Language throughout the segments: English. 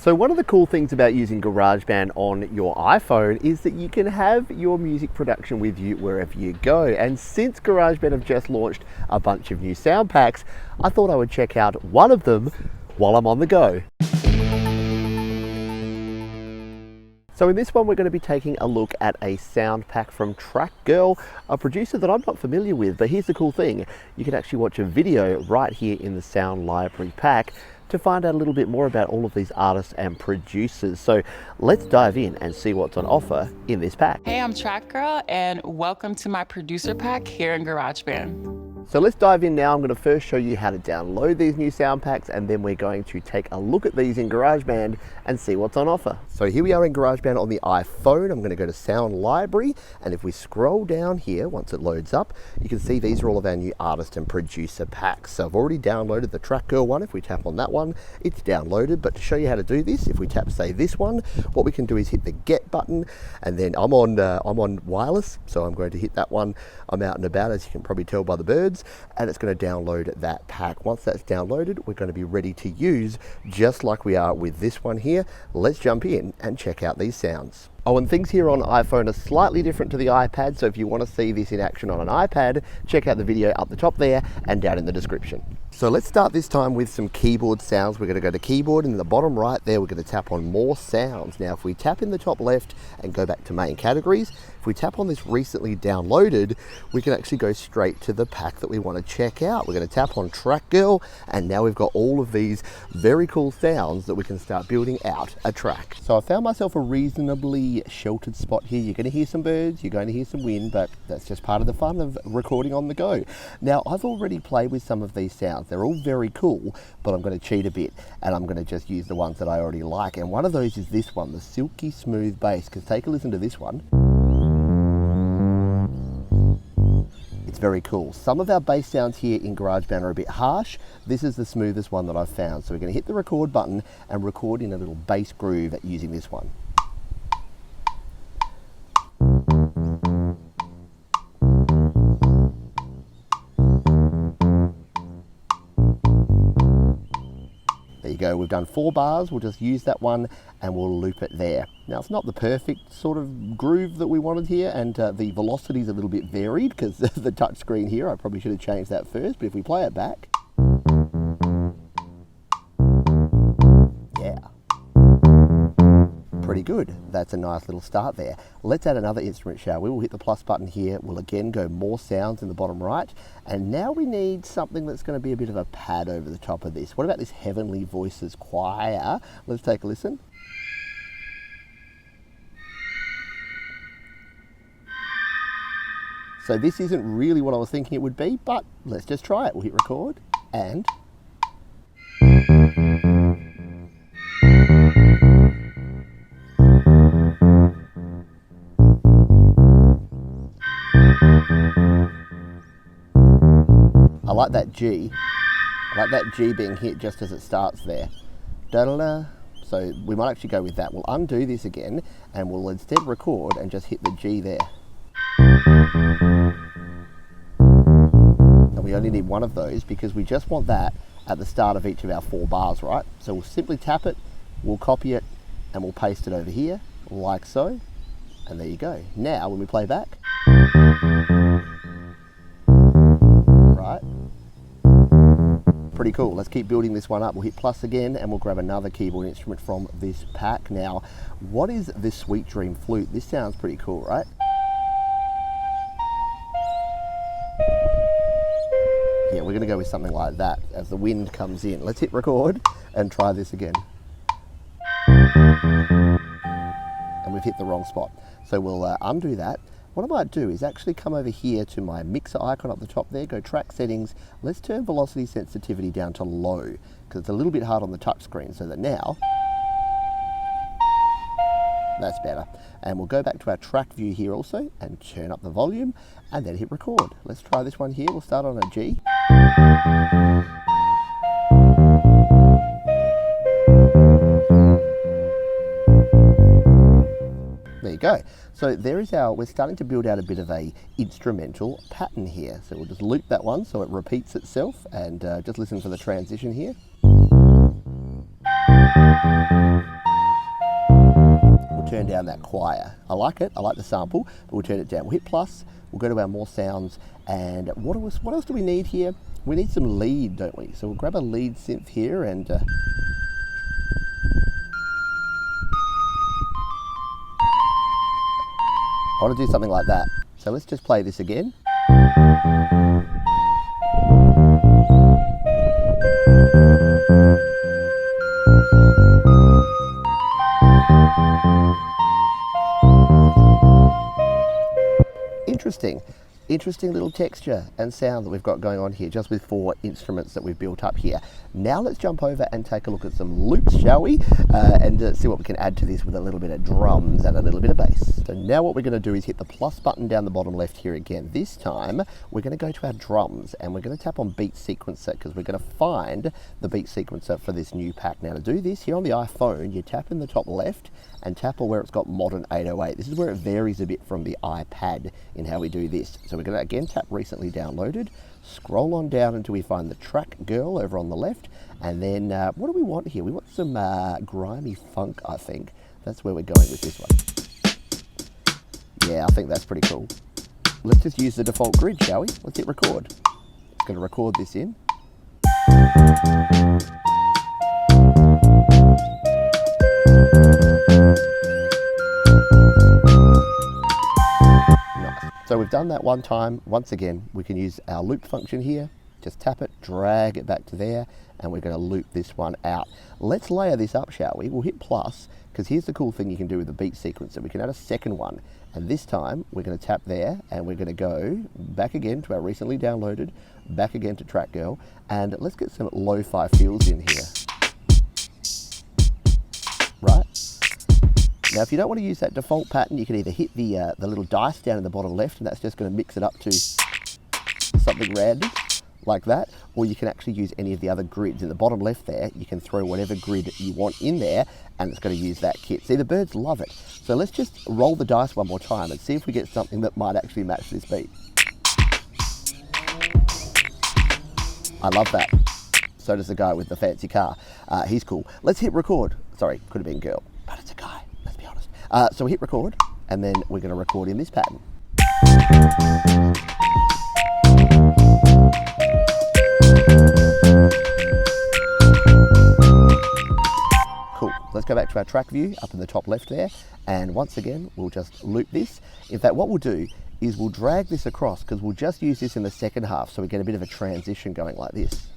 So one of the cool things about using GarageBand on your iPhone is that you can have your music production with you wherever you go. And since GarageBand have just launched a bunch of new sound packs, I thought I would check out one of them while I'm on the go. So in this one, we're going to be taking a look at a sound pack from TRAKGIRL, a producer that I'm not familiar with, but here's the cool thing. You can actually watch a video right here in the sound library pack to find out a little bit more about all of these artists and producers. So let's dive in and see what's on offer in this pack. Hey, I'm TRAKGIRL and welcome to my producer pack here in GarageBand. So let's dive in now. I'm going to first show you how to download these new sound packs, and then we're going to take a look at these in GarageBand and see what's on offer. So here we are in GarageBand on the iPhone. I'm going to go to Sound Library, and if we scroll down here, once it loads up, you can see these are all of our new artist and producer packs. So I've already downloaded the TRAKGIRL one. If we tap on that one, it's downloaded. But to show you how to do this, if we tap, say, this one, what we can do is hit the Get button, and then I'm on wireless, so I'm going to hit that one. I'm out and about, as you can probably tell by the birds, and it's going to download that pack. Once that's downloaded, we're going to be ready to use, just like we are with this one here. Let's jump in and check out these sounds. Oh, and things here on iPhone are slightly different to the iPad, so if you want to see this in action on an iPad, check out the video up the top there and down in the description. So let's start this time with some keyboard sounds. We're going to go to keyboard, and in the bottom right there, we're going to tap on more sounds. Now, if we tap in the top left and go back to main categories, if we tap on this recently downloaded, we can actually go straight to the pack that we want to check out. We're going to tap on TRAKGIRL, and now we've got all of these very cool sounds that we can start building out a track. So I found myself a reasonably sheltered spot here. You're going to hear some birds, you're going to hear some wind, but that's just part of the fun of recording on the go. Now, I've already played with some of these sounds. They're all very cool, but I'm going to cheat a bit, and I'm going to just use the ones that I already like. And one of those is this one, the silky smooth bass, because take a listen to this one. It's very cool. Some of our bass sounds here in GarageBand are a bit harsh. This is the smoothest one that I've found. So we're going to hit the record button and record in a little bass groove using this one. There you go, we've done 4 bars. We'll just use that one and we'll loop it there. Now, it's not the perfect sort of groove that we wanted here, and the velocity is a little bit varied because the touch screen here, I probably should have changed that first, but if we play it back, yeah, pretty good. That's a nice little start there. Let's add another instrument, shall we? We'll hit the plus button here. We'll again go more sounds in the bottom right. And now we need something that's going to be a bit of a pad over the top of this. What about this Heavenly Voices choir? Let's take a listen. So this isn't really what I was thinking it would be, but let's just try it. We'll hit record and I like that G. I like that G being hit just as it starts there. Da-da-da. So we might actually go with that. We'll undo this again, and we'll instead record and just hit the G there. And we only need one of those because we just want that at the start of each of our 4 bars, right? So we'll simply tap it, we'll copy it, and we'll paste it over here, like so. And there you go. Now, when we play back, right? Pretty cool. Let's keep building this one up. We'll hit plus again, and we'll grab another keyboard instrument from this pack. Now, what is this Sweet Dream flute? This sounds pretty cool, right? Yeah, we're going to go with something like that as the wind comes in. Let's hit record and try this again. And we've hit the wrong spot. So we'll undo that. What I might do is actually come over here to my mixer icon up the top there, go track settings. Let's turn velocity sensitivity down to low because it's a little bit hard on the touch screen, so that now, that's better. And we'll go back to our track view here also and turn up the volume and then hit record. Let's try this one here. We'll start on a G. There you go. So there is we're starting to build out a bit of a instrumental pattern here. So we'll just loop that one so it repeats itself, and just listen for the transition here. down that choir. I like it, I like the sample, but we'll turn it down. We'll hit plus, we'll go to our more sounds, and what else do we need here? We need some lead, don't we? So we'll grab a lead synth here and I want to do something like that. So let's just play this again. Interesting little texture and sound that we've got going on here, just with 4 instruments that we've built up here. Now let's jump over and take a look at some loops, shall we? And see what we can add to this with a little bit of drums and a little bit of bass. So now what we're going to do is hit the plus button down the bottom left here again. This time we're going to go to our drums and we're going to tap on beat sequencer, because we're going to find the beat sequencer for this new pack. Now to do this, here on the iPhone, you tap in the top left and tap on where it's got modern 808. This is where it varies a bit from the iPad in how we do this. So we're going to again tap recently downloaded, scroll on down until we find the TRAKGIRL over on the left, and then what do we want here? We want some grimy funk, I think. That's where we're going with this one. Yeah, I think that's pretty cool. Let's just use the default grid, shall we? Let's hit record. It's going to record this in. So we've done that one time. Once again, we can use our loop function here. Just tap it, drag it back to there, and we're going to loop this one out. Let's layer this up, shall we? We'll hit plus, because here's the cool thing you can do with the beat sequencer. We can add a second one, and this time we're going to tap there, and we're going to go back again to our recently downloaded, back again to TRAKGIRL, and let's get some lo-fi feels in here. Right? Now, if you don't want to use that default pattern, you can either hit the little dice down in the bottom left, and that's just going to mix it up to something random like that, or you can actually use any of the other grids. In the bottom left there, you can throw whatever grid you want in there, and it's going to use that kit. See, the birds love it. So let's just roll the dice one more time and see if we get something that might actually match this beat. I love that. So does the guy with the fancy car. He's cool. Let's hit record. Sorry, could have been girl, but it's a guy. So we hit record, and then we're going to record in this pattern. Cool. Let's go back to our track view up in the top left there, and once again we'll just loop this. In fact, what we'll do is we'll drag this across, because we'll just use this in the second half, so we get a bit of a transition going like this.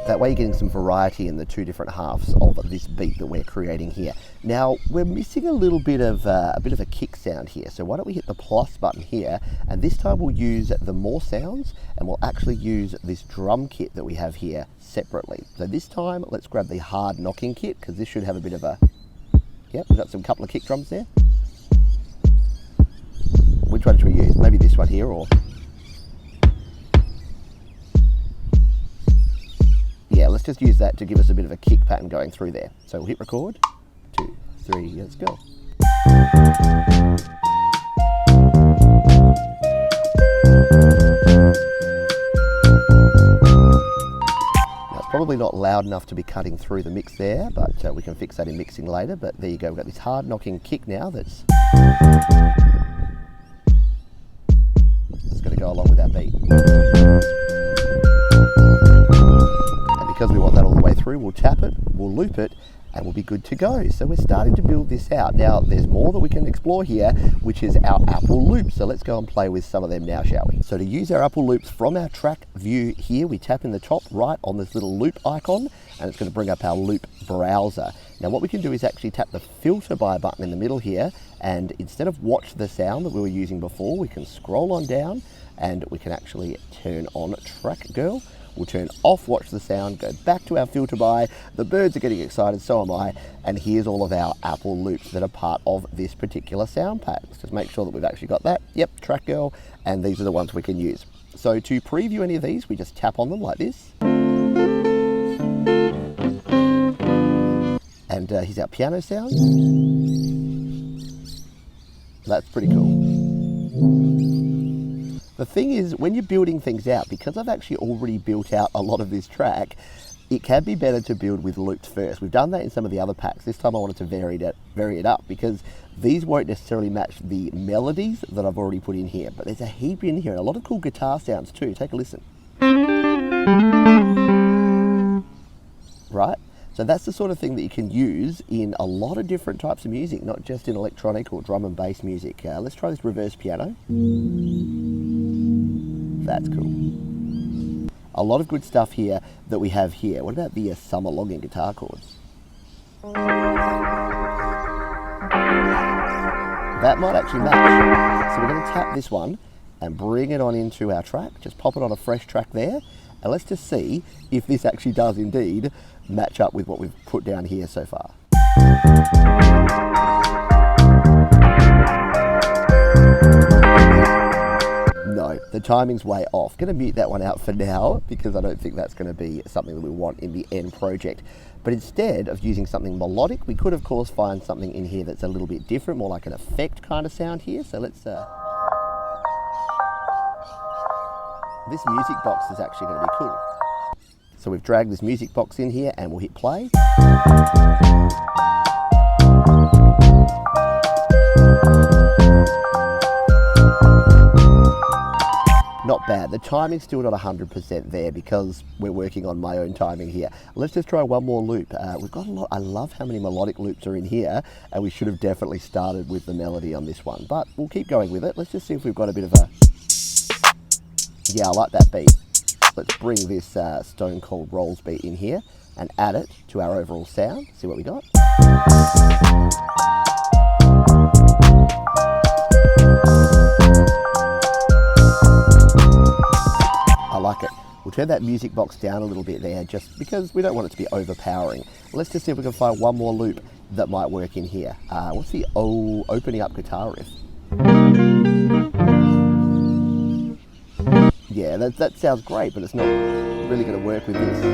That way you're getting some variety in the 2 different halves of this beat that we're creating here. Now, we're missing a little bit of a kick sound here, so why don't we hit the plus button here, and this time we'll use the more sounds, and we'll actually use this drum kit that we have here separately. So this time, let's grab the hard knocking kit, because this should have a bit of a, yep, we've got some couple of kick drums there. Which one should we use? Maybe this one here, or... yeah, let's just use that to give us a bit of a kick pattern going through there. So we'll hit record, 2, 3, let's go. Now it's probably not loud enough to be cutting through the mix there, but we can fix that in mixing later. But there you go, we've got this hard knocking kick now that's going to go along with that beat. Because we want that all the way through, we'll tap it, we'll loop it, and we'll be good to go. So we're starting to build this out. Now, there's more that we can explore here, which is our Apple loops. So let's go and play with some of them now, shall we? So to use our Apple loops from our track view here, we tap in the top right on this little loop icon, and it's going to bring up our loop browser. Now, what we can do is actually tap the filter by button in the middle here, and instead of watch the sound that we were using before, we can scroll on down, and we can actually turn on TRAKGIRL. We'll turn off watch the sound, go back to our filter by. The birds are getting excited, so am I. And here's all of our Apple loops that are part of this particular sound pack. Let's just make sure that we've actually got that. Yep, TRAKGIRL, and these are the ones we can use. So to preview any of these, we just tap on them like this. And here's our piano sound. That's pretty cool. The thing is, when you're building things out, because I've actually already built out a lot of this track, it can be better to build with loops first. We've done that in some of the other packs. This time I wanted to vary it up because these won't necessarily match the melodies that I've already put in here, but there's a heap in here and a lot of cool guitar sounds too. Take a listen. Right? So that's the sort of thing that you can use in a lot of different types of music, not just in electronic or drum and bass music. Let's try this reverse piano. That's cool. A lot of good stuff here that we have here. What about the summer logging guitar chords? That might actually match. So we're going to tap this one and bring it on into our track. Just pop it on a fresh track there. And let's just see if this actually does indeed match up with what we've put down here so far. No, the timing's way off. Going to mute that one out for now because I don't think that's going to be something that we want in the end project. But instead of using something melodic, we could of course find something in here that's a little bit different, more like an effect kind of sound here. So let's... This music box is actually going to be cool. So we've dragged this music box in here and we'll hit play. Not bad. The timing's still not 100% there because we're working on my own timing here. Let's just try one more loop. We've got a lot. I love how many melodic loops are in here, and we should have definitely started with the melody on this one, but we'll keep going with it. Let's just see if we've got a bit of a... Yeah, I like that beat. Let's bring this Stone Cold Rolls beat in here and add it to our overall sound. See what we got. I like it. We'll turn that music box down a little bit there just because we don't want it to be overpowering. Let's just see if we can find one more loop that might work in here. What's the opening up guitar riff? Yeah, that sounds great, but it's not really going to work with this.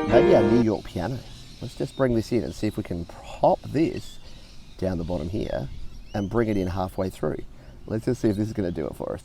Maybe our New York piano. Let's just bring this in and see if we can pop this down the bottom here and bring it in halfway through. Let's just see if this is going to do it for us.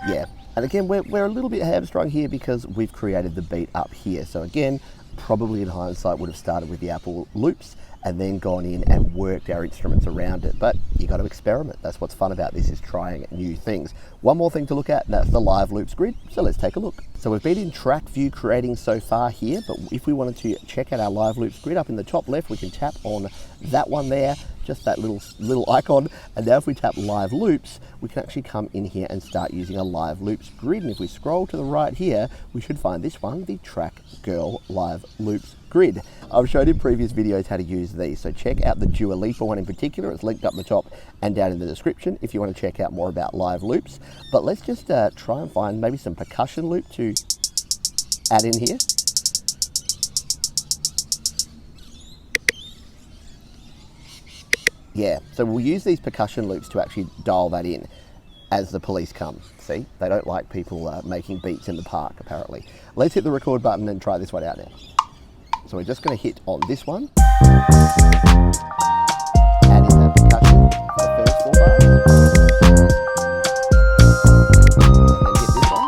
Yeah, and again, we're a little bit hamstrung here because we've created the beat up here. So again, probably in hindsight would have started with the Apple loops and then gone in and worked our instruments around it. But you got to experiment. That's what's fun about this, is trying new things. One more thing to look at, and that's the live loops grid. So let's take a look. So we've been in track view creating so far here, but if we wanted to check out our live loops grid up in the top left, we can tap on that one there, just that little icon. And now if we tap live loops, we can actually come in here and start using a live loops grid. And if we scroll to the right here, we should find this one, the TRAKGIRL live loops grid. I've showed in previous videos how to use these, so check out the Dua Lipa one in particular. It's linked up the top and down in the description if you want to check out more about live loops. But let's just try and find maybe some percussion loop to add in here. Yeah, so we'll use these percussion loops to actually dial that in as the police come. See, they don't like people making beats in the park, apparently. Let's hit the record button and try this one out now. So we're just going to hit on this one, add in that percussion for the first 4 bars, and then hit this one.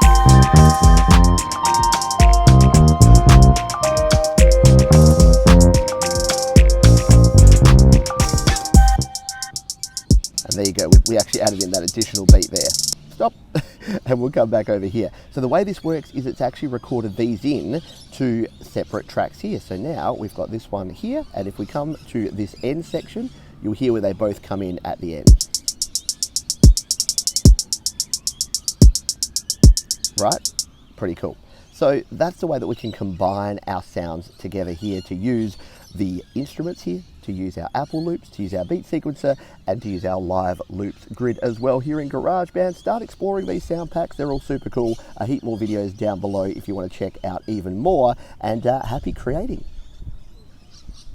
And there you go, we actually added in that additional beat there. Stop, and we'll come back over here. So the way this works is it's actually recorded these in to separate tracks here. So now we've got this one here, and if we come to this end section, you'll hear where they both come in at the end. Right? Pretty cool. So that's the way that we can combine our sounds together here to use the instruments here, to use our Apple loops, to use our beat sequencer, and to use our live loops grid as well here in GarageBand. Start exploring these sound packs. They're all super cool. A heap more videos down below if you want to check out even more, and happy creating.